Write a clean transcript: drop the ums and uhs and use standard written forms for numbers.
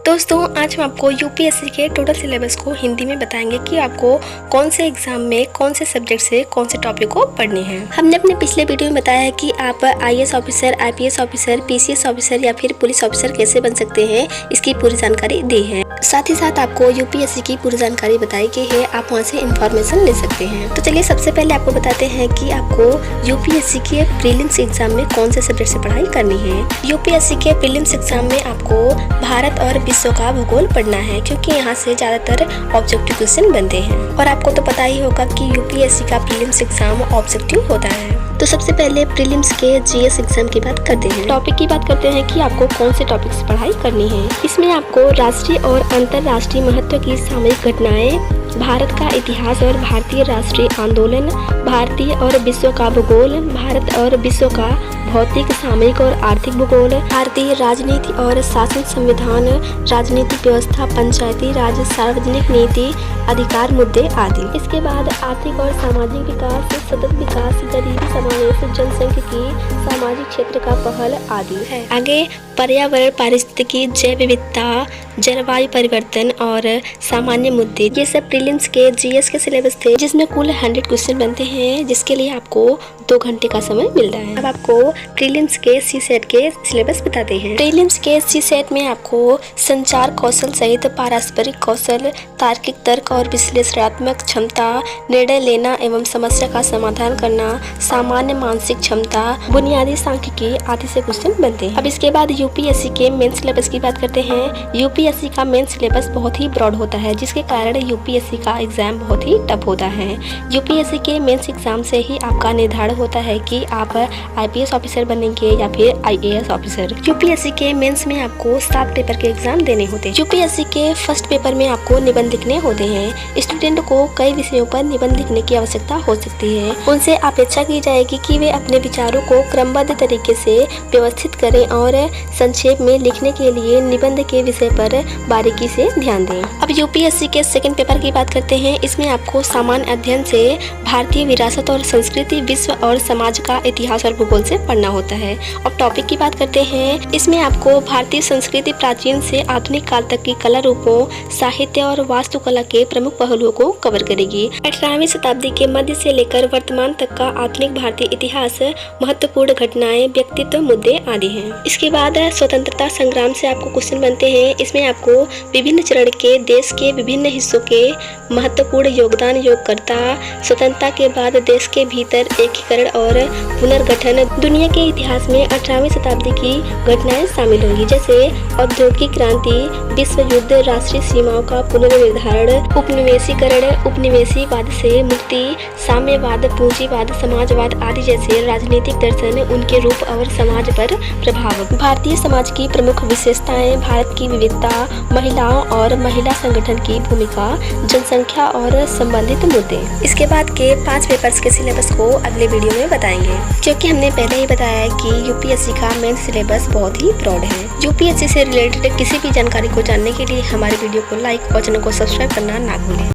दोस्तों आज हम आपको यूपीएससी के टोटल सिलेबस को हिंदी में बताएंगे कि आपको कौन से एग्जाम में कौन से सब्जेक्ट से कौन से टॉपिक को पढ़ने हैं। हमने अपने पिछले वीडियो में बताया है कि आप IAS officer, IPS officer, PCS officer या फिर पुलिस ऑफिसर कैसे बन सकते हैं, इसकी पूरी जानकारी दी है। साथ ही साथ आपको यूपीएससी की पूरी जानकारी बताई गई है, आप वहाँ से इंफॉर्मेशन ले सकते हैं। तो चलिए सबसे पहले आपको बताते हैं कि आपको यूपीएससी के प्रीलिम्स एग्जाम में कौन से सब्जेक्ट से पढ़ाई करनी है। यूपीएससी के प्रीलिम्स एग्जाम में आपको भारत और विश्व का भूगोल पढ़ना है, क्योंकि यहाँ से ज्यादातर ऑब्जेक्टिव क्वेश्चन बनते हैं और आपको तो पता ही होगा कि यूपीएससी का प्रीलिम्स एग्जाम ऑब्जेक्टिव होता है। तो सबसे पहले प्रीलिम्स के जीएस एग्जाम की बात करते हैं। टॉपिक की बात करते हैं कि आपको कौन से टॉपिक से पढ़ाई करनी है। इसमें आपको राष्ट्रीय और अंतर्राष्ट्रीय महत्व की सामयिक घटनाएं, भारत का इतिहास और भारतीय राष्ट्रीय आंदोलन, भारतीय और विश्व का भूगोल, भारत और विश्व का भौतिक, सामयिक और आर्थिक भूगोल, भारतीय राजनीति और शासन संविधान, राजनीतिक व्यवस्था, पंचायती राज, सार्वजनिक नीति, अधिकार मुद्दे आदि। इसके बाद आर्थिक और सामाजिक विकास, सतत विकास, गरीबी समावेश, जनसंख्यिकी, सामाजिक क्षेत्र का पहल आदि है। आगे पर्यावरण, पारिस्थितिकी, जैव विविधता, जलवायु परिवर्तन और सामान्य मुद्दे, ये सब प्रीलिम्स के जीएस के सिलेबस थे, जिसमें कुल 100 क्वेश्चन बनते हैं, जिसके लिए आपको 2 घंटे का समय मिल रहा है। अब आपको प्रीलिम्स के सी सेट के सिलेबस बताते हैं। प्रीलिम्स के सी सेट में आपको संचार कौशल सहित पारस्परिक कौशल, तार्किक तर्क और विश्लेषणात्मक क्षमता, निर्णय लेना एवं समस्या का समाधान करना, सामान्य मानसिक क्षमता, बुनियादी सांख्यिकी आदि से क्वेश्चन बनते हैं। अब इसके बाद यूपीएससी के मेन सिलेबस की बात करते हैं। यूपीएससी का मेन सिलेबस बहुत ही ब्रॉड होता है, जिसके कारण यूपीएससी का एग्जाम बहुत ही टफ होता है। यूपीएससी के मेंस एग्जाम से ही आपका निर्धारण होता है कि आप आईपीएस ऑफिसर बनेंगे या फिर आईएएस ऑफिसर। यूपीएससी के मेंस में आपको 7 पेपर के एग्जाम देने होते हैं। यूपीएससी के फर्स्ट पेपर में आपको निबंध लिखने होते हैं। स्टूडेंट को कई विषयों पर निबंध लिखने की आवश्यकता हो सकती है। उनसे अपेक्षा की जाएगी कि वे अपने विचारों को क्रमबद्ध तरीके से व्यवस्थित करें और संक्षेप में लिखने के लिए निबंध के विषय पर बारीकी से ध्यान दें। अब यूपीएससी के सेकंड पेपर की बात करते हैं। इसमें आपको सामान्य अध्ययन से भारतीय विरासत और संस्कृति, विश्व और समाज का इतिहास और भूगोल से पढ़ना होता है। अब टॉपिक की बात करते हैं। इसमें आपको भारतीय संस्कृति प्राचीन से आधुनिक काल तक की कला रूपों, साहित्य और वास्तुकला के प्रमुख पहलुओं को कवर करेगी। 18वीं शताब्दी के मध्य से लेकर वर्तमान तक का आधुनिक भारतीय इतिहास, महत्वपूर्ण घटनाएं, व्यक्तित्व, मुद्दे आदि हैं। इसके बाद स्वतंत्रता संग्राम से आपको क्वेश्चन बनते हैं। इसमें आपको विभिन्न चरण के देश के विभिन्न हिस्सों के महत्वपूर्ण योगदान, योगकर्ता, स्वतंत्रता के बाद देश के भीतर एकीकरण और पुनर्गठन, दुनिया के इतिहास में 18वीं शताब्दी की घटनाएं शामिल होंगी, जैसे औद्योगिक क्रांति, विश्व युद्ध, राष्ट्रीय सीमाओं का पुनर्निर्धारण, उपनिवेशीकरण, उपनिवेशीवाद से मुक्ति, साम्यवाद, पूंजीवाद, समाजवाद आदि जैसे राजनीतिक दर्शन, उनके रूप और समाज पर प्रभाव, भारतीय समाज की प्रमुख विशेषताएं, भारत की विविधता, महिलाओं और महिला संगठन की भूमिका, जनसंख्या और संबंधित मुद्दे। इसके बाद के 5 पेपर्स के सिलेबस को अगले वीडियो में बताएंगे, क्योंकि हमने पहले ही बताया है कि यूपीएससी का मेन सिलेबस बहुत ही ब्रॉड है। यूपीएससी से रिलेटेड किसी भी जानकारी को जानने के लिए हमारे वीडियो को लाइक और चैनल को सब्सक्राइब करना ना भूलें।